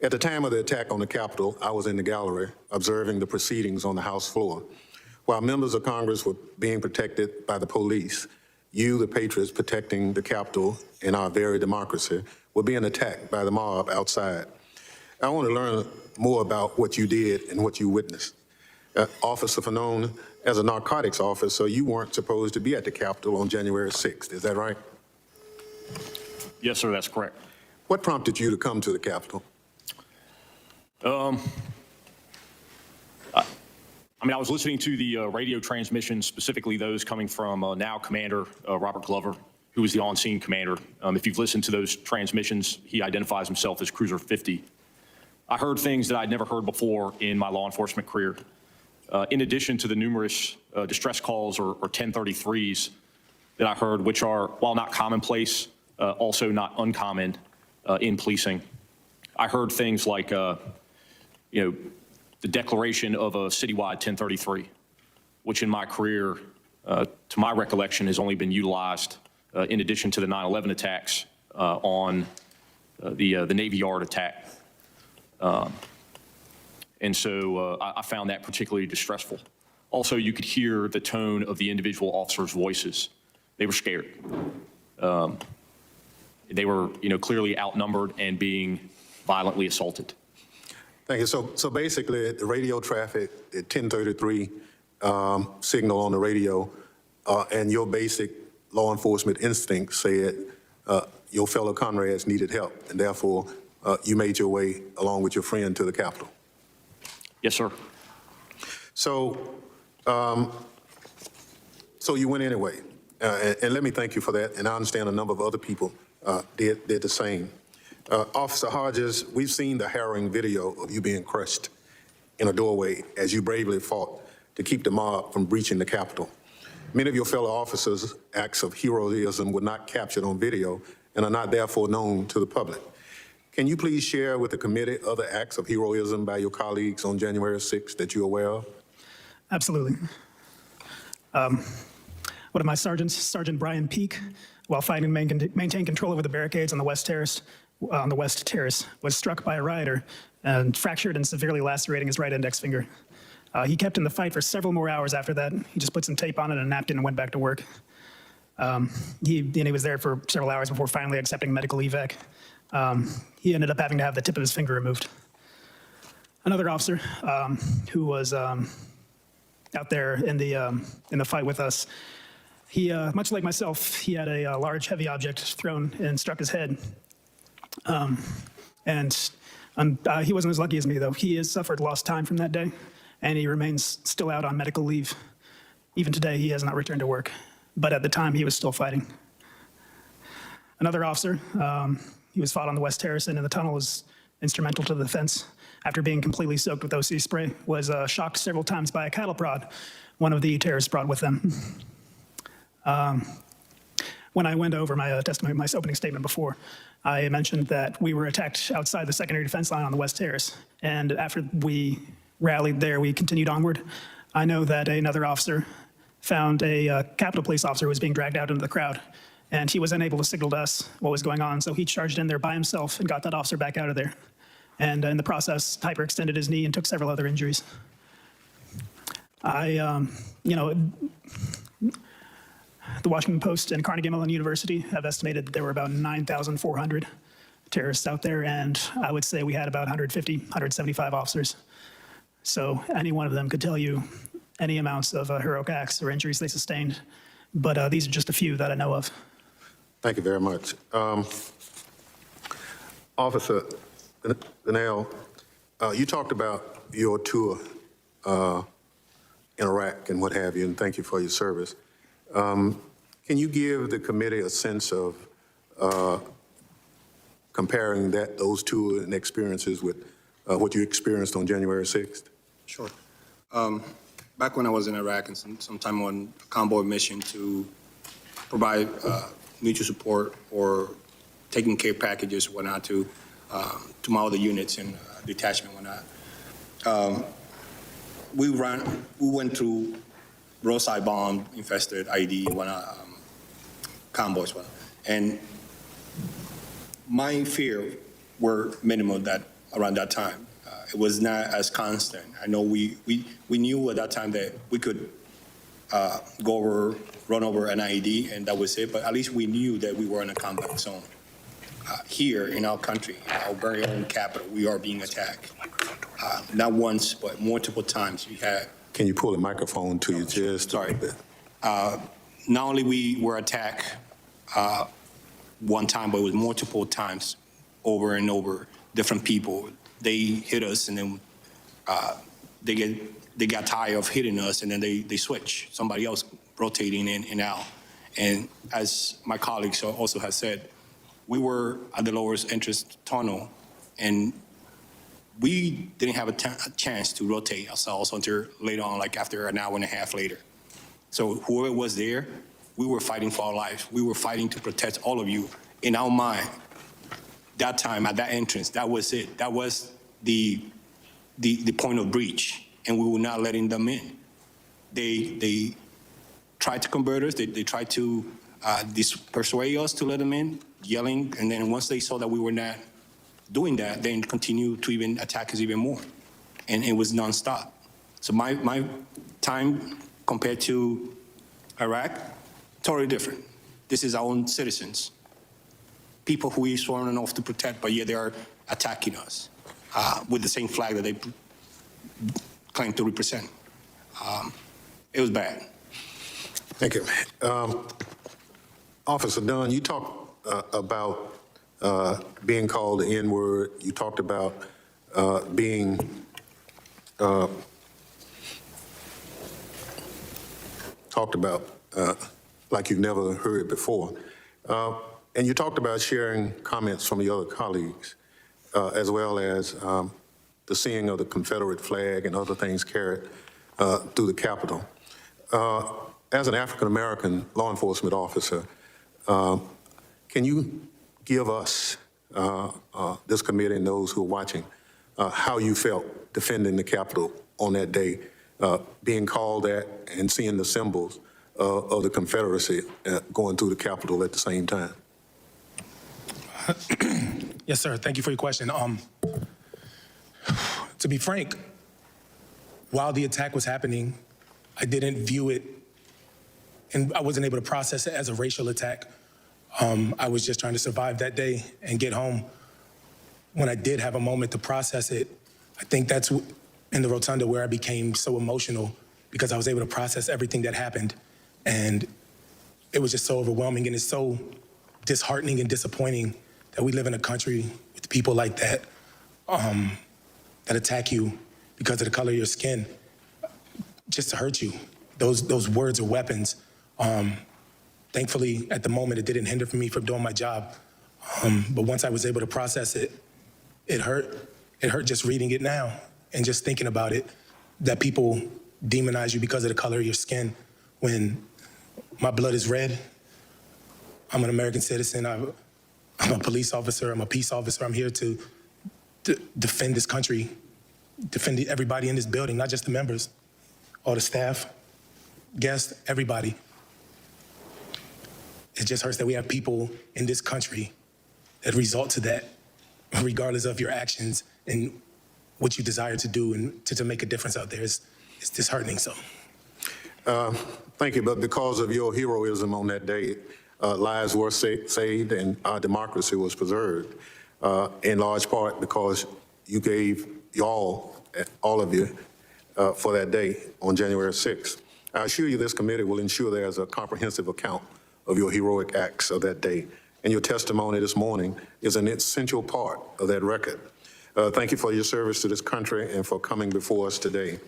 At the time of the attack on the Capitol, I was in the gallery observing the proceedings on the House floor. While members of Congress were being protected by the police, you, the patriots protecting the Capitol and our very democracy, were being attacked by the mob outside. I want to learn more about what you did and what you witnessed. Officer, known as a narcotics officer, you weren't supposed to be at the Capitol on January 6th, is that right? Yes, sir, that's correct. What prompted you to come to the Capitol? I was listening to the radio transmissions, specifically those coming from now Commander Robert Glover, who was the on-scene commander. If you've listened to those transmissions, he identifies himself as Cruiser 50. I heard things that I'd never heard before in my law enforcement career. In addition to the numerous distress calls or 1033s that I heard, which are, while not commonplace, also not uncommon in policing. I heard things like, the declaration of a citywide 1033, which in my career, to my recollection, has only been utilized in addition to the 9/11 attacks on the Navy Yard attack. And so I found that particularly distressful. Also, you could hear the tone of the individual officers' voices. They were scared. They were, clearly outnumbered and being violently assaulted. Thank you. So basically, the radio traffic at 1033 signal on the radio, and your basic law enforcement instinct said your fellow comrades needed help, and therefore you made your way along with your friend to the Capitol. Yes, sir. So you went anyway, and let me thank you for that. And I understand a number of other people did the same. Officer Hodges, we've seen the harrowing video of you being crushed in a doorway as you bravely fought to keep the mob from breaching the Capitol. Many of your fellow officers' acts of heroism were not captured on video and are not therefore known to the public. Can you please share with the committee other acts of heroism by your colleagues on January 6th that you're aware of? Absolutely. One of my sergeants, Sergeant Brian Peake, while fighting to maintain control over the barricades on the West Terrace, was struck by a rioter and fractured and severely lacerating his right index finger. He kept in the fight for several more hours after that. He just put some tape on it and a napkin and went back to work. He was there for several hours before finally accepting medical evac. He ended up having to have the tip of his finger removed. Another officer who was out there in the fight with us, he, much like myself, he had a large, heavy object thrown and struck his head. He wasn't as lucky as me, though. He has suffered lost time from that day, and he remains still out on medical leave. Even today, he has not returned to work, but at the time, he was still fighting. Another officer, he was fought on the West Terrace, and in the tunnel was instrumental to the defense. After being completely soaked with OC spray, was shocked several times by a cattle prod one of the terrorists brought with them. When I went over my testimony, my opening statement before, I mentioned that we were attacked outside the secondary defense line on the West Terrace. And after we rallied there, we continued onward. I know that another officer found a Capitol Police officer who was being dragged out into the crowd, and he was unable to signal to us what was going on. So he charged in there by himself and got that officer back out of there. And in the process, hyperextended his knee and took several other injuries. The Washington Post and Carnegie Mellon University have estimated that there were about 9,400 terrorists out there, and I would say we had about 150, 175 officers. So any one of them could tell you any amounts of heroic acts or injuries they sustained, but these are just a few that I know of. Thank you very much. Officer Donnell, you talked about your tour in Iraq and what have you, and thank you for your service. Can you give the committee a sense of comparing those two experiences with what you experienced on January 6th? Sure. Back when I was in Iraq and sometime on a convoy mission to provide mutual support or taking care packages, whatnot, to my other units and detachment, whatnot. We went through roadside bomb infested ID convoys, and my fear were minimal that around that time. It was not as constant. I know we knew at that time that we could run over an IED, and that was it, but at least we knew that we were in a combat zone. Here in our country, in our very own capital, we are being attacked. Not once, but multiple times we had. Can you pull the microphone to you just a little bit? Not only we were attacked one time, but it was multiple times over and over. Different people, they hit us, and then they got tired of hitting us, and then they switch. Somebody else rotating in and out. And as my colleagues also have said, we were at the lowest entrance tunnel, and we didn't have a chance to rotate ourselves until later on, like after an hour and a half later. So whoever was there, we were fighting for our lives. We were fighting to protect all of you. In our mind, that time at that entrance, that was it. That was the point of breach, and we were not letting them in. They tried to convert us. They tried to persuade us to let them in, yelling, and then once they saw that we were not doing that, then continued to even attack us even more, and it was nonstop. So my time compared to Iraq, totally different. This is our own citizens, people who we sworn an oath to protect, but yet they are attacking us with the same flag that they claim to represent. It was bad. Thank you. Officer Dunn, you talked about being called the N-word. You talked about being like you've never heard before. And you talked about sharing comments from your other colleagues, as well as the seeing of the Confederate flag and other things carried through the Capitol. As an African-American law enforcement officer, can you give us, this committee and those who are watching, how you felt defending the Capitol on that day, being called that and seeing the symbols of the Confederacy going through the Capitol at the same time? Yes, sir. Thank you for your question. To be frank, while the attack was happening, I didn't view it, and I wasn't able to process it as a racial attack. I was just trying to survive that day and get home. When I did have a moment to process it, I think that's in the rotunda where I became so emotional, because I was able to process everything that happened. And it was just so overwhelming, and it's so disheartening and disappointing that we live in a country with people like that, that attack you because of the color of your skin, just to hurt you. Those words are weapons. Thankfully, at the moment, it didn't hinder me from doing my job. But once I was able to process it, it hurt. It hurt just reading it now and just thinking about it, that people demonize you because of the color of your skin, when my blood is red. I'm an American citizen. I'm a police officer. I'm a peace officer. I'm here to defend this country, defend everybody in this building, not just the members, all the staff, guests, everybody. It just hurts that we have people in this country that result to that, regardless of your actions and what you desire to do and to make a difference out there. It's disheartening. So. Thank you, but because of your heroism on that day, lives were saved and our democracy was preserved, in large part because you gave all of you, for that day on January 6th. I assure you this committee will ensure there's a comprehensive account of your heroic acts of that day, and your testimony this morning is an essential part of that record. Thank you for your service to this country and for coming before us today.